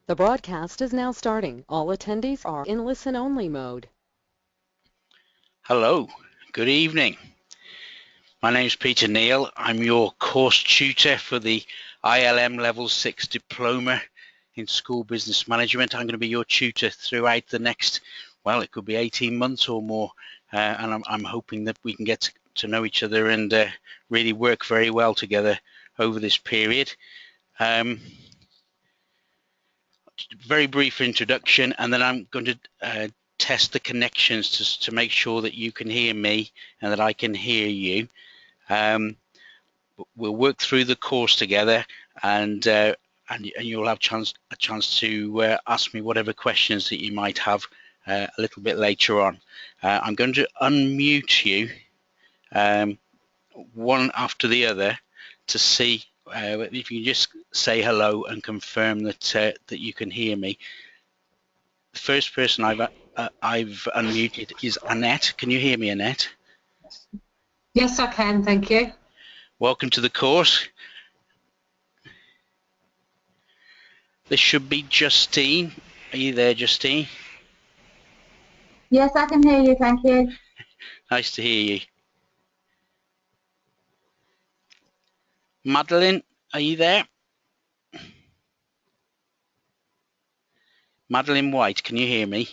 The broadcast is now starting. All attendees are in listen-only mode. Hello, good evening. My name is Peter Neal. I'm your course tutor for the ILM Level 6 Diploma in School Business Management. I'm going to be your tutor throughout the next, well, it could be 18 months or more. And I'm hoping that we can get to know each other and really work very well together over this period. Very brief introduction, and then I'm going to test the connections to make sure that you can hear me and that I can hear you. We'll work through the course together, and you'll have a chance to ask me whatever questions that you might have a little bit later on. I'm going to unmute you one after the other to see if you just say hello and confirm that that you can hear me. The first person I've unmuted is Annette. Can you hear me, Annette? Yes, I can, thank you. Welcome to the course. This should be Justine. Are you there, Justine? Yes, I can hear you, thank you. Nice to hear you. Madeline, are you there? Madeline White, can you hear me?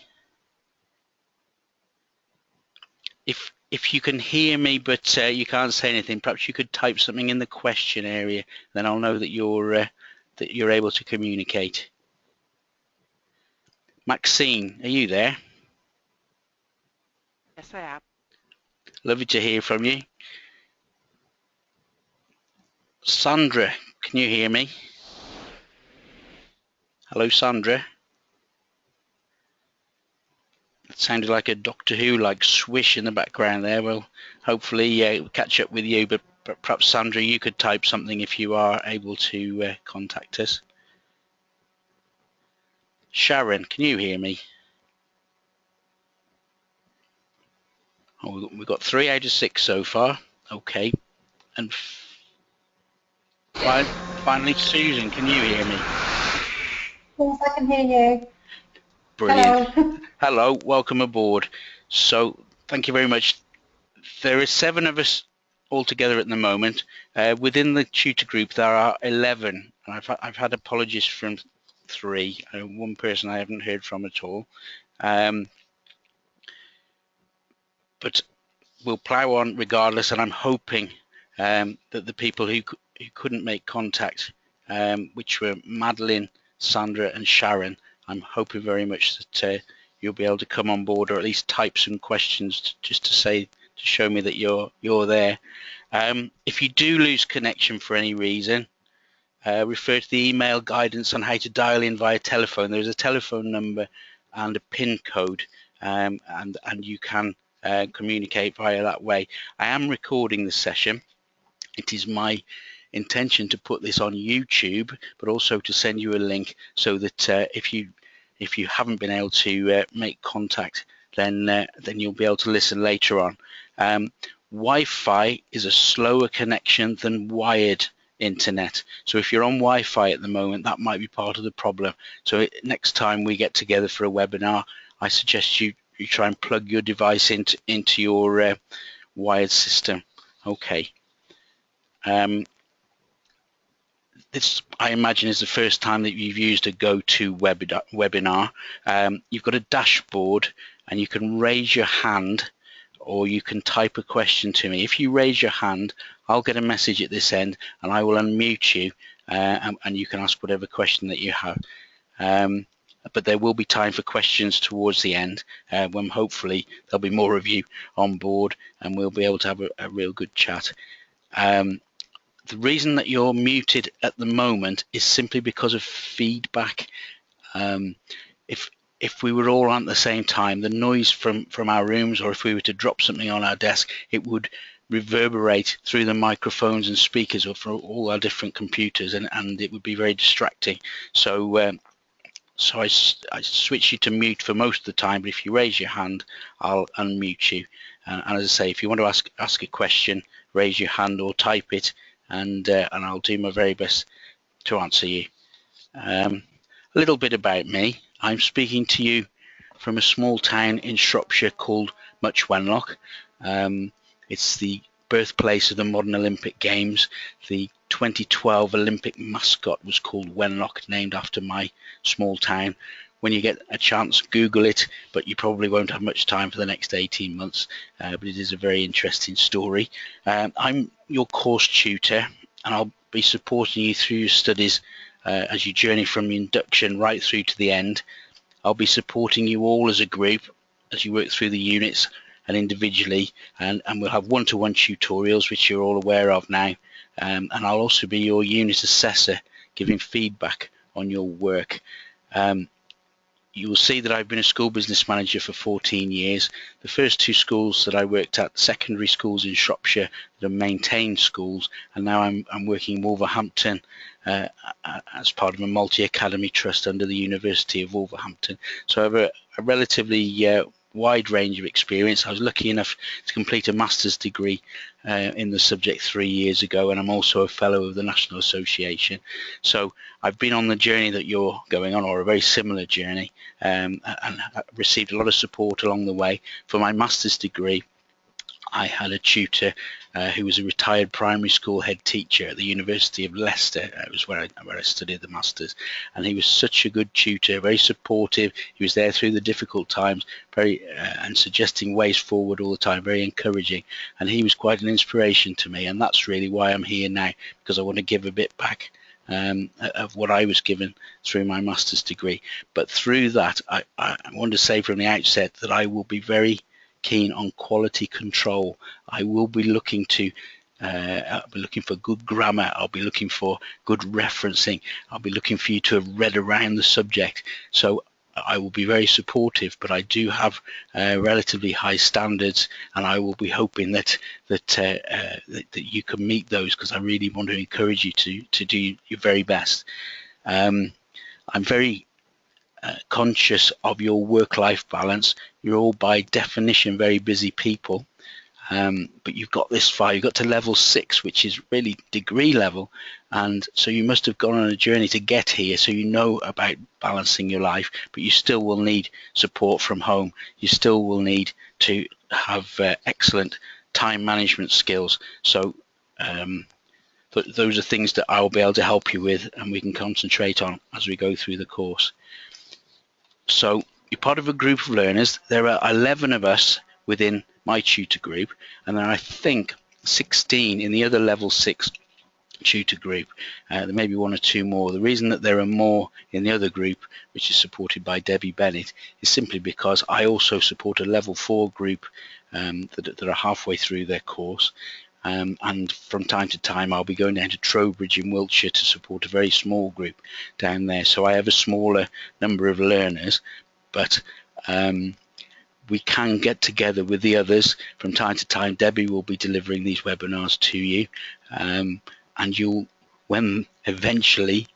If you can hear me but you can't say anything, perhaps you could type something in the question area, then I'll know that you're able to communicate. Maxine, are you there? Yes, I am. Lovely to hear from you. Sandra, can you hear me? Hello, Sandra. It sounded like a Doctor Who like swish in the background there. Well, hopefully catch up with you, but perhaps Sandra, you could type something if you are able to contact us. Sharon, can you hear me? Oh, we've got 3 out of 6 so far. Okay. And finally, Susan, can you hear me? Yes, I can hear you. Brilliant. Hello. Hello, welcome aboard. So thank you very much. There are 7 of us all together at the moment. Within the tutor group, there are 11. And I've had apologies from 3. One person I haven't heard from at all. But we'll plough on regardless, and I'm hoping that the people who couldn't make contact, which were Madeline, Sandra and Sharon, I'm hoping very much that you'll be able to come on board, or at least type some questions just to show me that you're there. If you do lose connection for any reason, refer to the email guidance on how to dial in via telephone. There's a telephone number and a PIN code, and you can communicate via that way. I am recording this session. It is my intention to put this on YouTube, but also to send you a link so that if you haven't been able to make contact, then you'll be able to listen later on. Wi-Fi is a slower connection than wired internet, so if you're on Wi-Fi at the moment, that might be part of the problem. So next time we get together for a webinar, I suggest you try and plug your device into your wired system. Okay. This, I imagine, is the first time that you've used a GoToWebinar. You've got a dashboard, and you can raise your hand, or you can type a question to me. If you raise your hand, I'll get a message at this end, and I will unmute you, and you can ask whatever question that you have. But there will be time for questions towards the end, when hopefully there'll be more of you on board, and we'll be able to have a real good chat. The reason that you're muted at the moment is simply because of feedback. If we were all on at the same time, the noise from our rooms, or if we were to drop something on our desk, it would reverberate through the microphones and speakers or for all our different computers, and it would be very distracting. So I switch you to mute for most of the time, but if you raise your hand, I'll unmute you. And as I say, if you want to ask a question, raise your hand or type it, and I'll do my very best to answer you. A little bit about me. I'm speaking to you from a small town in Shropshire called Much Wenlock. It's the birthplace of the modern Olympic Games. The 2012 Olympic mascot was called Wenlock, named after my small town. When you get a chance, Google it, but you probably won't have much time for the next 18 months, but it is a very interesting story. I'm your course tutor, and I'll be supporting you through your studies as you journey from induction right through to the end. I'll be supporting you all as a group as you work through the units and individually, and we'll have one-to-one tutorials, which you're all aware of now, and I'll also be your unit assessor, giving feedback on your work. You will see that I've been a school business manager for 14 years. The first two schools that I worked at, secondary schools in Shropshire, that are maintained schools, and now I'm working in Wolverhampton as part of a multi-academy trust under the University of Wolverhampton. So I have a relatively wide range of experience. I was lucky enough to complete a master's degree in the subject 3 years ago, and I'm also a fellow of the National Association. So I've been on the journey that you're going on, or a very similar journey, and received a lot of support along the way. For my master's degree, I had a tutor who was a retired primary school head teacher at the University of Leicester. It was where I studied the masters, and he was such a good tutor, very supportive. He was there through the difficult times, very and suggesting ways forward all the time, very encouraging. And he was quite an inspiration to me, and that's really why I'm here now, because I want to give a bit back of what I was given through my master's degree. But through that, I want to say from the outset that I will be very keen on quality control. I will be looking to I'll be looking for good grammar. I'll be looking for good referencing. I'll be looking for you to have read around the subject. So I will be very supportive, but I do have relatively high standards, and I will be hoping that you can meet those, because I really want to encourage you to do your very best. I'm very conscious of your work-life balance. You're all by definition very busy people, but you've got this far. You've got to level 6, which is really degree level, and so you must have gone on a journey to get here, so you know about balancing your life, but you still will need support from home. You still will need to have excellent time management skills. So those are things that I will be able to help you with, and we can concentrate on as we go through the course. So you're part of a group of learners. There are 11 of us within my tutor group, and there are, I think, 16 in the other level 6 tutor group. There may be 1 or 2 more. The reason that there are more in the other group, which is supported by Debbie Bennett, is simply because I also support a level 4 group that are halfway through their course. And from time to time I'll be going down to Trowbridge in Wiltshire to support a very small group down there. So I have a smaller number of learners, but we can get together with the others from time to time. Debbie will be delivering these webinars to you, and you'll, when eventually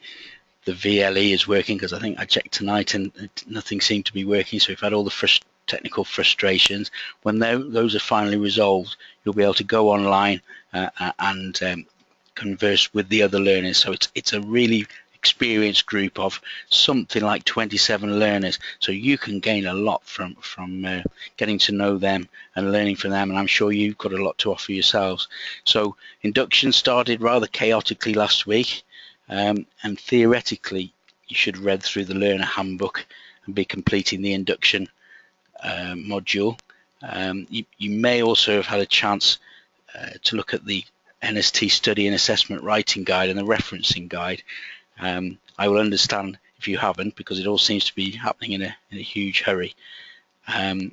the VLE is working, because I think I checked tonight and nothing seemed to be working, so we've had all the technical frustrations. When those are finally resolved, you'll be able to go online and converse with the other learners. So it's a really experienced group of something like 27 learners, so you can gain a lot from getting to know them and learning from them, and I'm sure you've got a lot to offer yourselves. So induction started rather chaotically last week, and theoretically you should have read through the learner handbook and be completing the induction module. You may also have had a chance to look at the NST study and assessment writing guide and the referencing guide. I will understand if you haven't, because it all seems to be happening in a huge hurry. But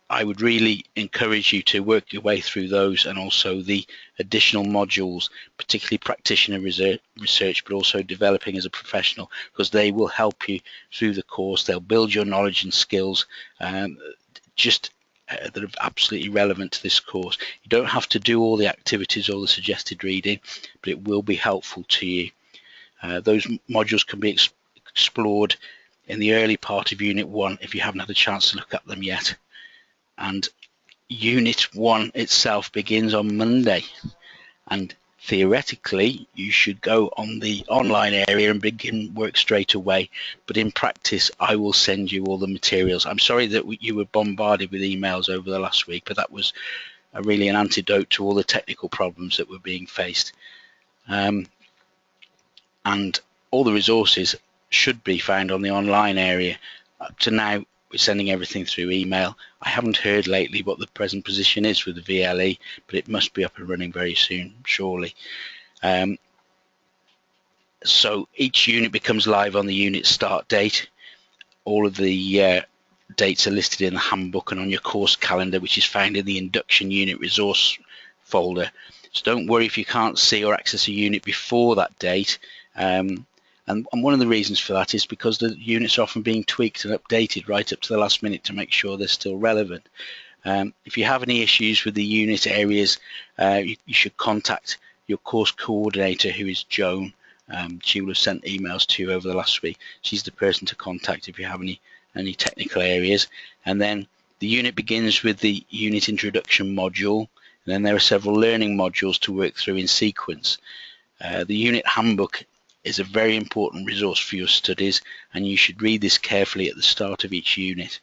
I would really encourage you to work your way through those, and also the additional modules, particularly practitioner research, but also developing as a professional, because they will help you through the course. They'll build your knowledge and skills that are absolutely relevant to this course. You don't have to do all the activities or the suggested reading, but it will be helpful to you. Those modules can be explored in the early part of Unit 1 if you haven't had a chance to look at them yet. And Unit 1 itself begins on Monday, and Theoretically, you should go on the online area and begin work straight away, but in practice I will send you all the materials. I'm sorry that you were bombarded with emails over the last week, but that was really an antidote to all the technical problems that were being faced. And all the resources should be found on the online area. Up to now, we're sending everything through email. I haven't heard lately what the present position is with the VLE, but it must be up and running very soon, surely. So each unit becomes live on the unit start date. All of the dates are listed in the handbook and on your course calendar, which is found in the Induction unit resource folder. So don't worry if you can't see or access a unit before that date. And one of the reasons for that is because the units are often being tweaked and updated right up to the last minute to make sure they're still relevant. If you have any issues with the unit areas, you should contact your course coordinator, who is Joan. She will have sent emails to you over the last week. She's the person to contact if you have any technical areas. And then the unit begins with the unit introduction module, and then there are several learning modules to work through in sequence. The unit handbook is a very important resource for your studies, and you should read this carefully at the start of each unit.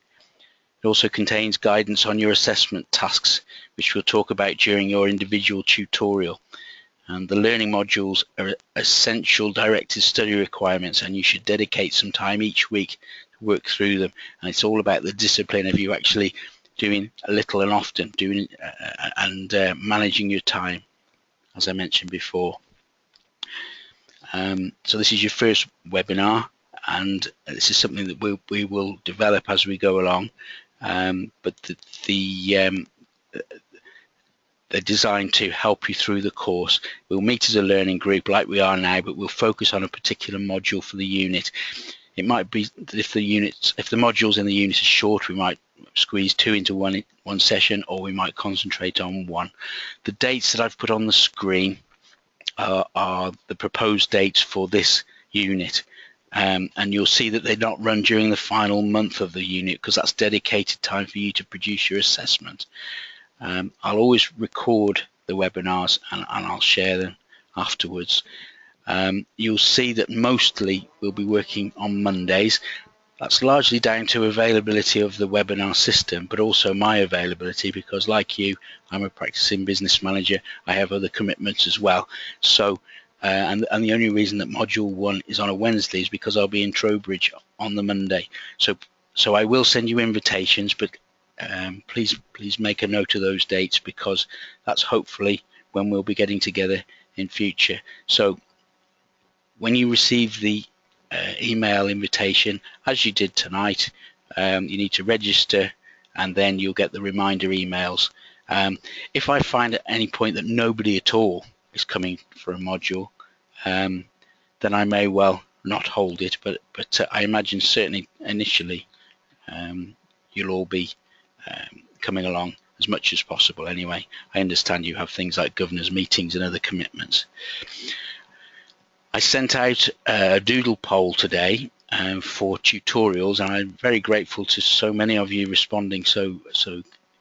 It also contains guidance on your assessment tasks, which we'll talk about during your individual tutorial. And the learning modules are essential directed study requirements, and you should dedicate some time each week to work through them. And it's all about the discipline of you actually doing a little and often, managing your time, as I mentioned before. So this is your first webinar, and this is something that we will develop as we go along. But they're designed to help you through the course. We'll meet as a learning group like we are now, but we'll focus on a particular module for the unit. It might be that if the modules in the unit are short, we might squeeze two into one session, or we might concentrate on one. The dates that I've put on the screen are the proposed dates for this unit. And you'll see that they're not run during the final month of the unit, because that's dedicated time for you to produce your assessment. I'll always record the webinars and I'll share them afterwards. You'll see that mostly we'll be working on Mondays. That's largely down to availability of the webinar system, but also my availability, because like you, I'm a practicing business manager. I have other commitments as well. So, and the only reason that module 1 is on a Wednesday is because I'll be in Trowbridge on the Monday. So I will send you invitations, but please make a note of those dates, because that's hopefully when we'll be getting together in future. So when you receive the email invitation, as you did tonight, you need to register, and then you'll get the reminder emails. If I find at any point that nobody at all is coming for a module, then I may well not hold it, but I imagine certainly initially you'll all be coming along as much as possible anyway. I understand you have things like governors meetings and other commitments. I sent out a doodle poll today for tutorials, and I'm very grateful to so many of you responding so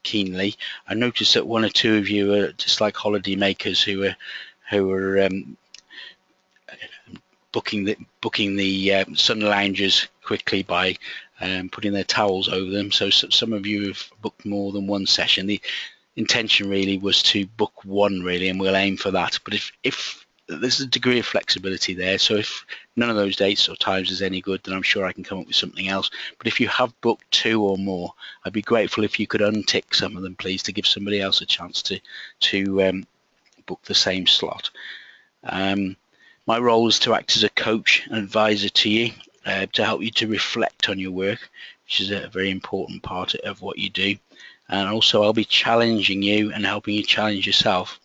keenly. I noticed that one or two of you are just like holiday makers who are booking the sun lounges quickly by putting their towels over them. So some of you have booked more than one session. The intention really was to book one really, and we'll aim for that. But if there's a degree of flexibility there, so if none of those dates or times is any good, then I'm sure I can come up with something else. But if you have booked 2 or more, I'd be grateful if you could untick some of them, please, to give somebody else a chance to book the same slot. My role is to act as a coach and advisor to you, to help you to reflect on your work, which is a very important part of what you do. And also I'll be challenging you and helping you challenge yourself.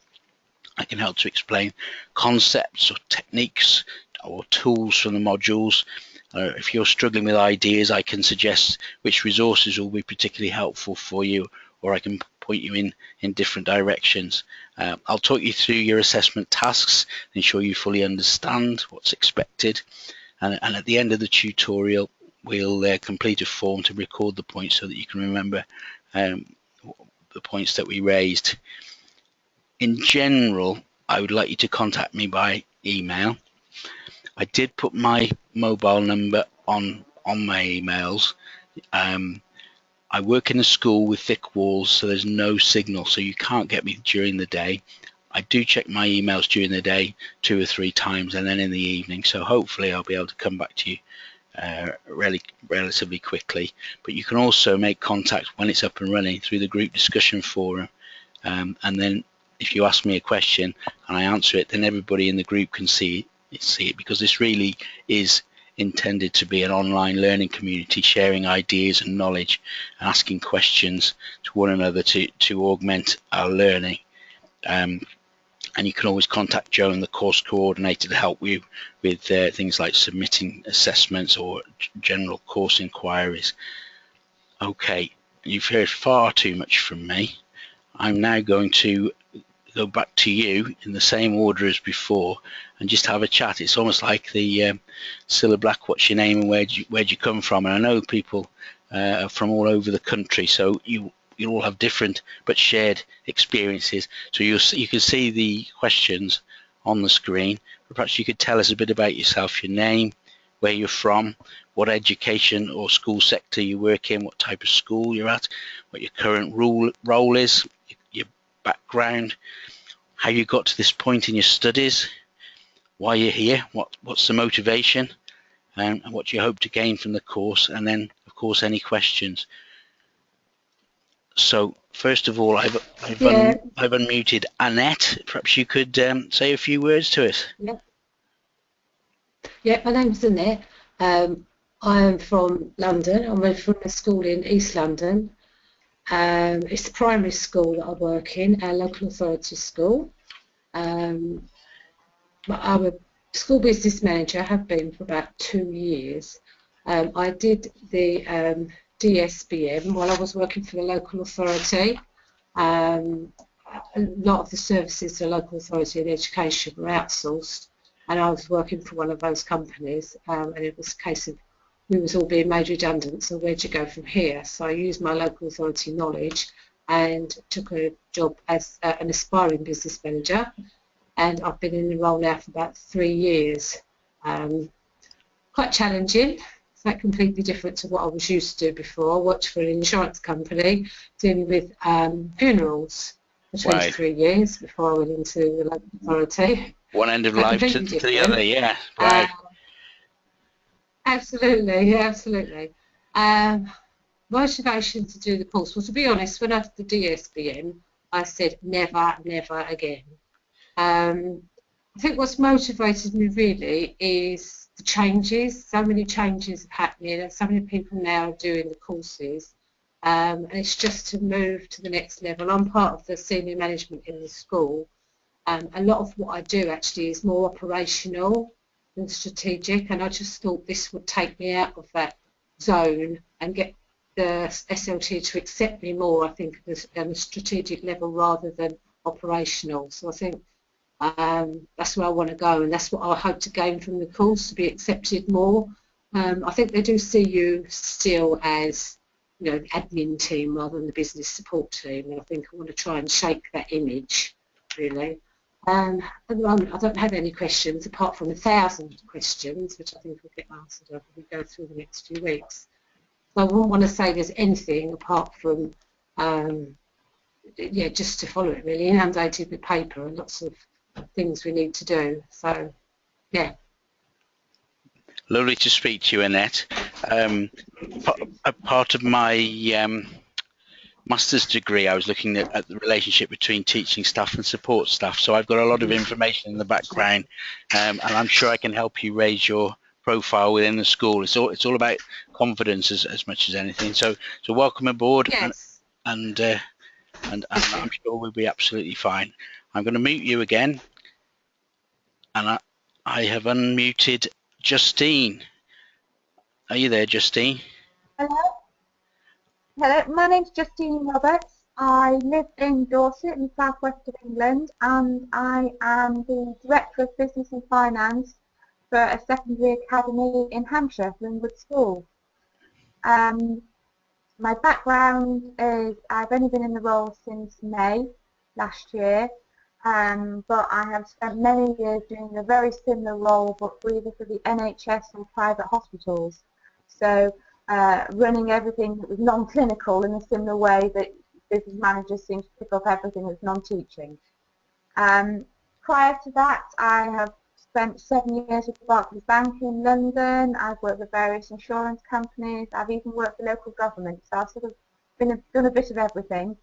I can help to explain concepts or techniques or tools from the modules. If you're struggling with ideas, I can suggest which resources will be particularly helpful for you, or I can point you in different directions. I'll talk you through your assessment tasks, ensure you fully understand what's expected, and at the end of the tutorial we'll complete a form to record the points so that you can remember the points that we raised. In general, I would like you to contact me by email. I did put my mobile number on my emails. I work in a school with thick walls, so there's no signal, so you can't get me during the day. I do check my emails during the day 2 or 3 times, and then in the evening, so hopefully I'll be able to come back to you relatively quickly. But you can also make contact when it's up and running through the group discussion forum, and then if you ask me a question and I answer it, then everybody in the group can see it, because this really is intended to be an online learning community, sharing ideas and knowledge and asking questions to one another to augment our learning. And you can always contact Joan, the course coordinator, to help you with things like submitting assessments or general course inquiries. Okay, you've heard far too much from me. I'm now going to go back to you in the same order as before and just have a chat. It's almost like the Cilla Black, what's your name and where'd you come from? And I know people are from all over the country, so you all have different but shared experiences. So you can see the questions on the screen. But perhaps you could tell us a bit about yourself, your name, where you're from, what education or school sector you work in, what type of school you're at, what your current role is, your background, how you got to this point in your studies, why you're here, what's the motivation, and what you hope to gain from the course, and then of course any questions. So first of all, I've unmuted Annette. Perhaps you could say a few words to us. Yeah, my name's Annette. I am from London. I went from a school in East London. It's the primary school that I work in, our local authority school. I'm a school business manager. I have been for about 2 years. I did the DSBM while I was working for the local authority. A lot of the services for the local authority and education were outsourced, and I was working for one of those companies, and it was a case of we was all being made redundant, so where'd you go from here? So I used my local authority knowledge and took a job as an aspiring business manager, and I've been in the role now for about 3 years. Quite challenging. It's like completely different to what I was used to before. I worked for an insurance company dealing with funerals for 23 years before I went into the local authority. One end of life to the other, yeah. Wow. Absolutely, absolutely. Motivation to do the course. Well, to be honest, when I did the DSBM, I said never, never again. I think what's motivated me really is the changes. So many changes are happening, and so many people now are doing the courses. And it's just to move to the next level. I'm part of the senior management in the school. A lot of what I do actually is more operational than strategic, and I just thought this would take me out of that zone and get the SLT to accept me more, I think, at a strategic level rather than operational. So I think that's where I want to go, and that's what I hope to gain from the course, to be accepted more. I think they do see you still as, you know, the admin team rather than the business support team, and I think I want to try and shake that image, really. At the moment, I don't have any questions apart from 1,000 questions, which I think will get answered as we go through the next few weeks. So I wouldn't want to say there's anything apart from, yeah, just to follow it really, inundated with paper and lots of things we need to do. So, yeah. Lovely to speak to you, Annette. A part of my master's degree, I was looking at the relationship between teaching staff and support staff. So I've got a lot of information in the background, and I'm sure I can help you raise your profile within the school. It's all about confidence as much as anything. So welcome aboard, yes. and I'm sure we'll be absolutely fine. I'm going to mute you again, and I have unmuted Justine. Are you there, Justine? Hello. Hello, my name's Justine Roberts. I live in Dorset in the southwest of England, and I am the Director of Business and Finance for a secondary academy in Hampshire, Ringwood School. My background is I've only been in the role since May last year. but I have spent many years doing a very similar role, but either for the NHS or private hospitals. So running everything that was non-clinical in a similar way that business managers seem to pick up everything that's non-teaching. Prior to that, I have spent 7 years with the Barclays Bank in London. I've worked with various insurance companies. I've even worked for local government. So I've sort of done a bit of everything.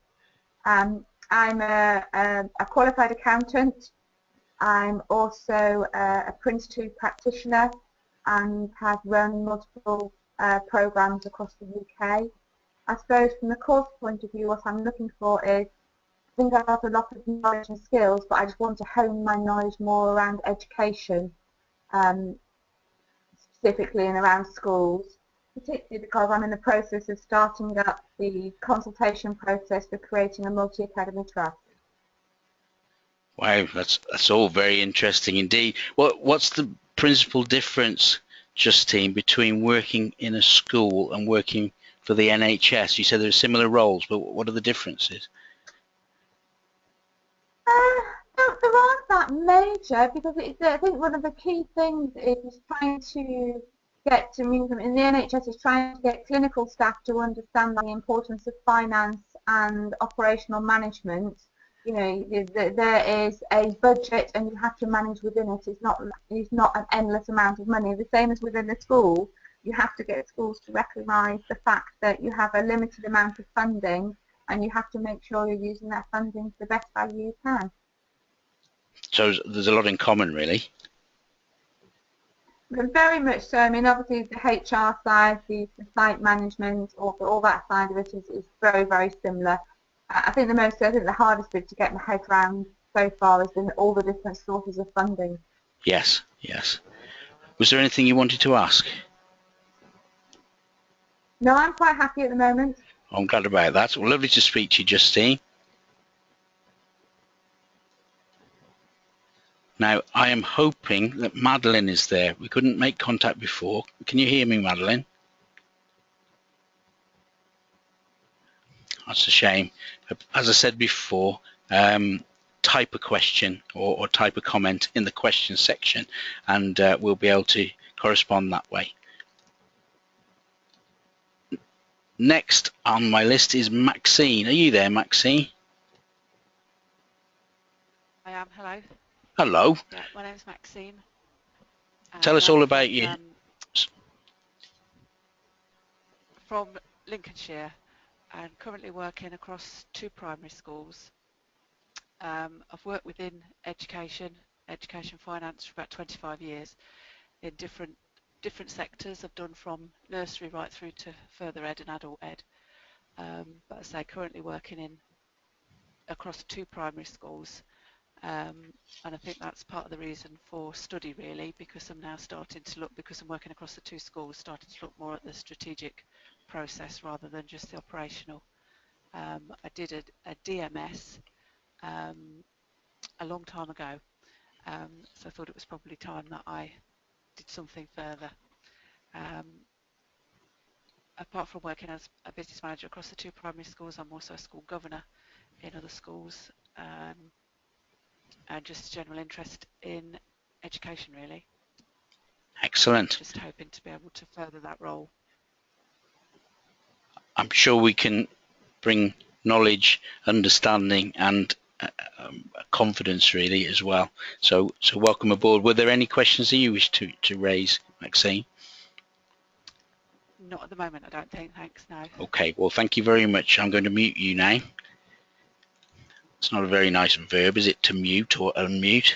I'm a qualified accountant. I'm also a Prince 2 practitioner and have run multiple programs across the UK. I suppose from the course point of view, what I'm looking for is, I think I have a lot of knowledge and skills, but I just want to hone my knowledge more around education, specifically and around schools, particularly because I'm in the process of starting up the consultation process for creating a multi-academy trust. Wow, that's all very interesting indeed. What's the principal difference, Justine, between working in a school and working for the NHS? You said there are similar roles, but what are the differences? There aren't that major, because I think one of the key things is trying to get to, in the NHS, is trying to get clinical staff to understand the importance of finance and operational management. You know, there is a budget and you have to manage within it. It's not an endless amount of money. The same as within the school, you have to get schools to recognise the fact that you have a limited amount of funding and you have to make sure you're using that funding to the best value you can. So there's a lot in common, really. Very much so. I mean, obviously the HR side, the site management, all that side of it is very, very similar. I think the hardest bit to get my head around so far has been all the different sources of funding. Yes, yes. Was there anything you wanted to ask? No, I'm quite happy at the moment. I'm glad about that. Well, lovely to speak to you, Justine. Now, I am hoping that Madeline is there. We couldn't make contact before. Can you hear me, Madeline? That's a shame. As I said before, type a question or type a comment in the question section, and we'll be able to correspond that way. Next on my list is Maxine. Are you there, Maxine? I am. Hello. Hello. Yeah, my name's Maxine. Tell us all about you. From Lincolnshire, and currently working across 2 primary schools. I've worked within education finance for about 25 years in different sectors. I've done from nursery right through to further ed and adult ed. But as I say, currently working across 2 primary schools. And I think that's part of the reason for study, really, because I'm now starting to look, because I'm working across the 2 schools, starting to look more at the strategic process rather than just the operational. I did a DMS a long time ago, so I thought it was probably time that I did something further. Apart from working as a business manager across the 2 primary schools, I'm also a school governor in other schools, and just general interest in education, really. Excellent. Just hoping to be able to further that role. I'm sure we can bring knowledge, understanding, and confidence, really, as well. So welcome aboard. Were there any questions that you wish to raise, Maxine? Not at the moment, I don't think. Thanks, no. Okay, well, thank you very much. I'm going to mute you now. It's not a very nice verb, is it, to mute or unmute?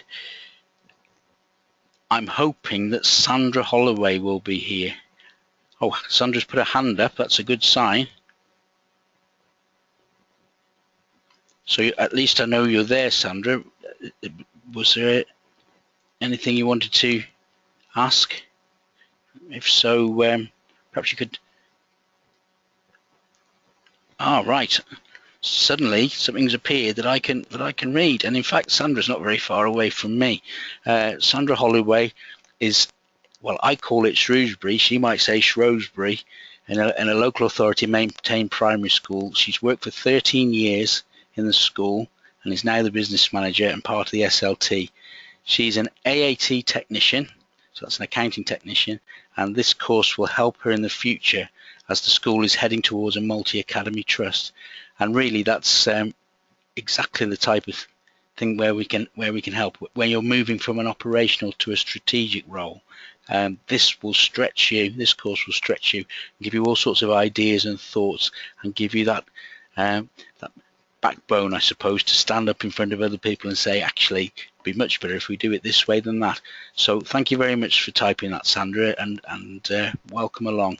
I'm hoping that Sandra Holloway will be here. Oh, Sandra's put a hand up. That's a good sign. So at least I know you're there, Sandra. Was there anything you wanted to ask? If so, perhaps you could... Right. Suddenly something's appeared that I can read, and in fact Sandra's not very far away from me. Sandra Holloway is, well, I call it Shrewsbury, she might say Shrewsbury, in a local authority maintained primary school. She's worked for 13 years in the school, and is now the business manager and part of the SLT. She's an AAT technician, so that's an accounting technician, and this course will help her in the future as the school is heading towards a multi-academy trust. And really that's exactly the type of thing where we can help. When you're moving from an operational to a strategic role, this will stretch you, this course will stretch you, give you all sorts of ideas and thoughts, and give you that that backbone, I suppose, to stand up in front of other people and say, actually, it'd be much better if we do it this way than that. So thank you very much for typing that, Sandra, and welcome along.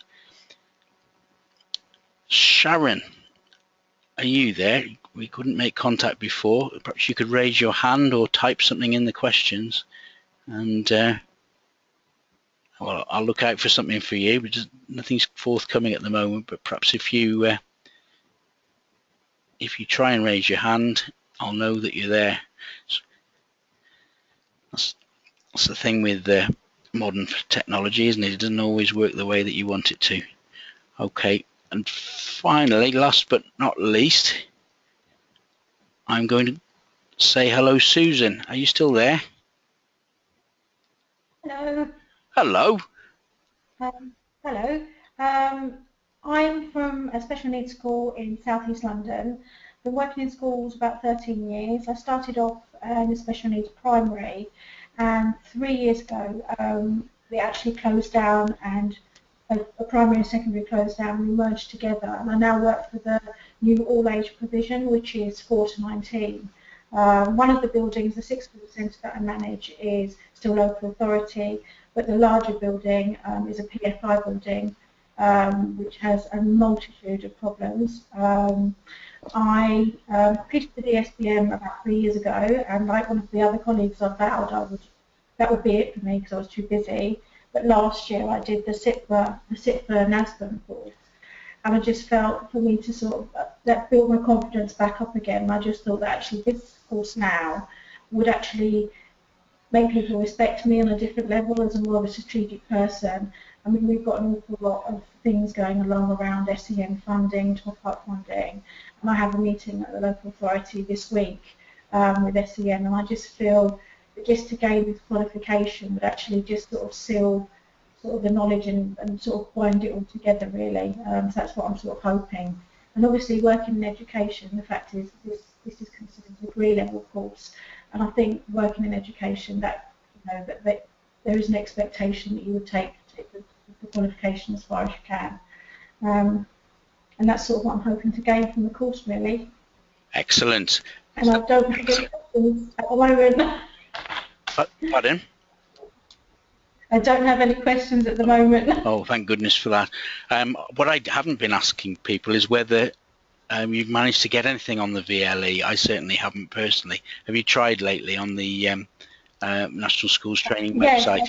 Sharon, are you there? We couldn't make contact before. Perhaps you could raise your hand or type something in the questions, and well, I'll look out for something for you, but nothing's forthcoming at the moment. But perhaps if you try and raise your hand, I'll know that you're there. That's the thing with modern technology, isn't it? It doesn't always work the way that you want it to. Okay, and finally, last but not least, I'm going to say hello, Susan. Are you still there? Hello. Hello. Hello. I'm from a special needs school in South East London. Been working in schools about 13 years. I started off in a special needs primary, and 3 years ago we actually closed down, and a primary and secondary closed down. We merged together, and I now work for the new all-age provision, which is 4 to 19. One of the buildings, the sixth centre that I manage, is still local authority, but the larger building is a PFI building, which has a multitude of problems. I pitched the DSBM about 3 years ago, and like one of the other colleagues, I vowed that would be it for me because I was too busy. But last year I did the SIPFA NASBM course, and I just felt for me to sort of that build my confidence back up again. I just thought that actually this course now would actually make people respect me on a different level as a more of a strategic person. I mean, we've got an awful lot of things going along around SEN funding, top-up funding, and I have a meeting at the local authority this week with SEN, and I just feel that just to gain this qualification would actually just sort of seal sort of the knowledge and sort of bind it all together, really. So that's what I'm sort of hoping. And obviously, working in education, the fact is this is considered a degree level course, and I think working in education, that that there is an expectation that you would take the qualification as far as you can, and that's sort of what I'm hoping to gain from the course, really. Excellent. And I don't have any questions at the moment. Pardon? I don't have any questions at the moment. Oh, thank goodness for that. What I haven't been asking people is whether you've managed to get anything on the VLE. I certainly haven't personally. Have you tried lately on the National Schools Training website?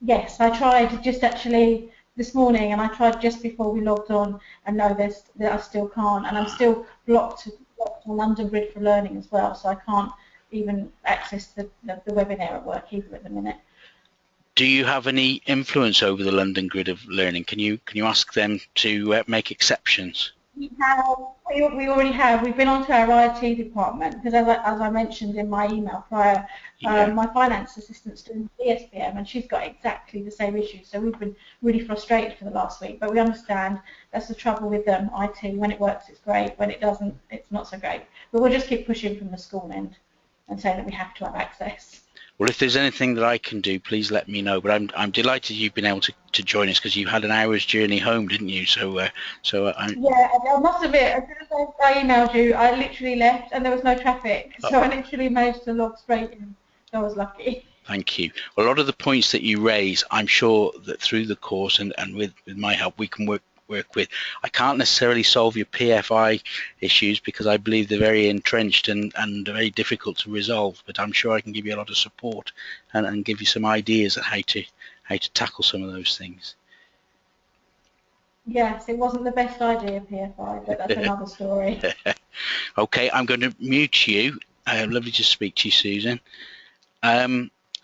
Yes, I tried just actually this morning, and I tried just before we logged on, and no, I still can't, and I'm still blocked on London Grid for Learning as well, so I can't even access the webinar at work either at the minute. Do you have any influence over the London Grid of Learning? Can you ask them to make exceptions? We already have. We've been onto our IT department because, as I mentioned in my email prior, my finance assistant's doing DSBM, and she's got exactly the same issue. So we've been really frustrated for the last week. But we understand that's the trouble with IT. When it works, it's great. When it doesn't, it's not so great. But we'll just keep pushing from the school end and saying that we have to have access. Well, if there's anything that I can do, please let me know. But I'm delighted you've been able to join us because you had an hour's journey home, didn't you? Yeah, I must admit, as soon as I emailed you, I literally left and there was no traffic. So I literally managed to log straight in. So I was lucky. Thank you. Well, a lot of the points that you raise, I'm sure that through the course and with my help, we can work with. I can't necessarily solve your PFI issues because I believe they're very entrenched and very difficult to resolve, but I'm sure I can give you a lot of support and give you some ideas on how to tackle some of those things. Yes, it wasn't the best idea, PFI, but that's another story. Okay, I'm going to mute you. Lovely to speak to you, Susan.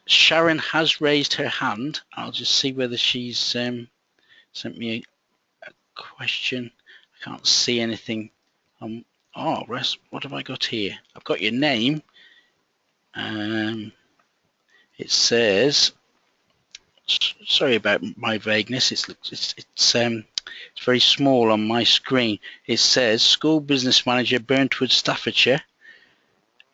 Sharon has raised her hand. I'll just see whether she's sent me a question. I can't see anything on Oh, what have I got here? I've got your name. It says, sorry about my vagueness. It's very small on my screen. It says School Business Manager, Burntwood, Staffordshire.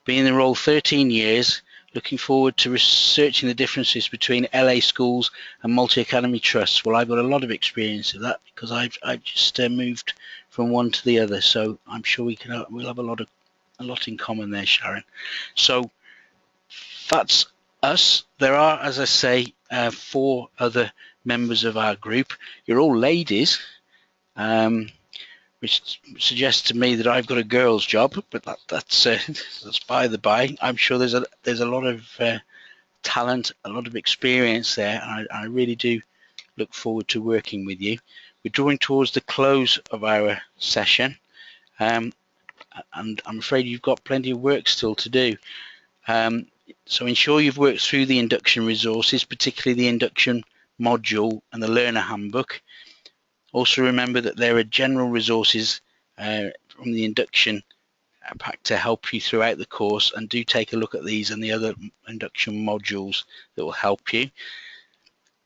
Been in the role 13 years. Looking forward to researching the differences between LA schools and multi-academy trusts. Well, I've got a lot of experience of that because I've just moved from one to the other. So I'm sure we'll have a lot in common there, Sharon. So that's us. There are, as I say, 4 other members of our group. You're all ladies, which suggests to me that I've got a girl's job, but that's by the by. I'm sure there's a lot of talent, a lot of experience there, and I really do look forward to working with you. We're drawing towards the close of our session, and I'm afraid you've got plenty of work still to do. So ensure you've worked through the induction resources, particularly the induction module and the learner handbook. Also remember that there are general resources from the induction pack to help you throughout the course, and do take a look at these and the other induction modules that will help you.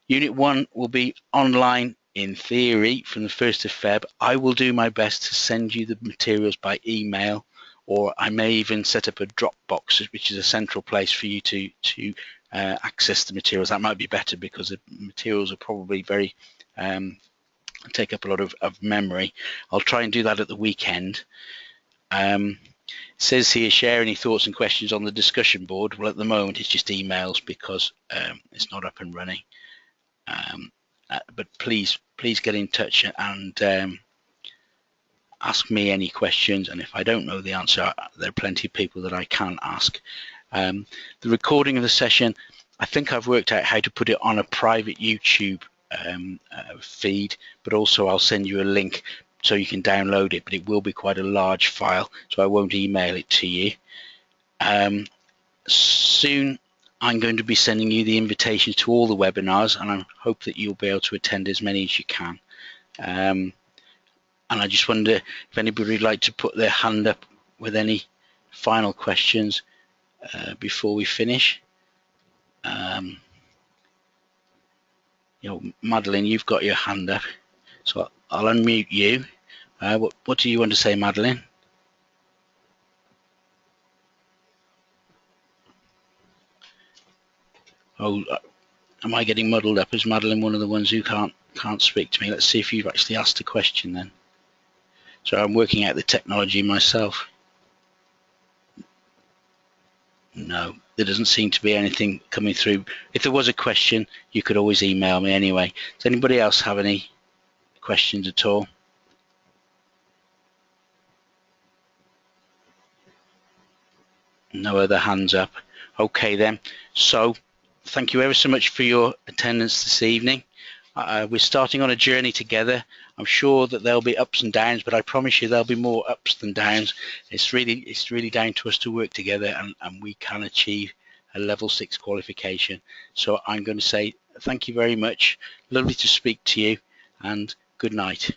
Unit 1 will be online in theory from the 1st of Feb. I will do my best to send you the materials by email, or I may even set up a Dropbox, which is a central place for you to access the materials. That might be better because the materials are probably very take up a lot of memory. I'll try and do that at the weekend. It says here, share any thoughts and questions on the discussion board. Well, at the moment it's just emails because it's not up and running. But please get in touch and ask me any questions, and if I don't know the answer, there are plenty of people that I can ask. The recording of the session, I think I've worked out how to put it on a private YouTube feed, but also I'll send you a link so you can download it, but it will be quite a large file, so I won't email it to you. Soon I'm going to be sending you the invitations to all the webinars, and I hope that you'll be able to attend as many as you can. And I just wonder if anybody would like to put their hand up with any final questions before we finish. Madeline, you've got your hand up, so I'll unmute you. What do you want to say, Madeline? Oh, am I getting muddled up? Is Madeline one of the ones who can't speak to me? Let's see if you've actually asked a question then. So I'm working out the technology myself. No, there doesn't seem to be anything coming through. If there was a question, you could always email me anyway. Does anybody else have any questions at all? No other hands up. Okay then. So thank you ever so much for your attendance this evening. We're starting on a journey together. I'm sure that there'll be ups and downs, but I promise you there'll be more ups than downs. It's really down to us to work together, and we can achieve a level 6 qualification. So I'm going to say thank you very much. Lovely to speak to you, and good night.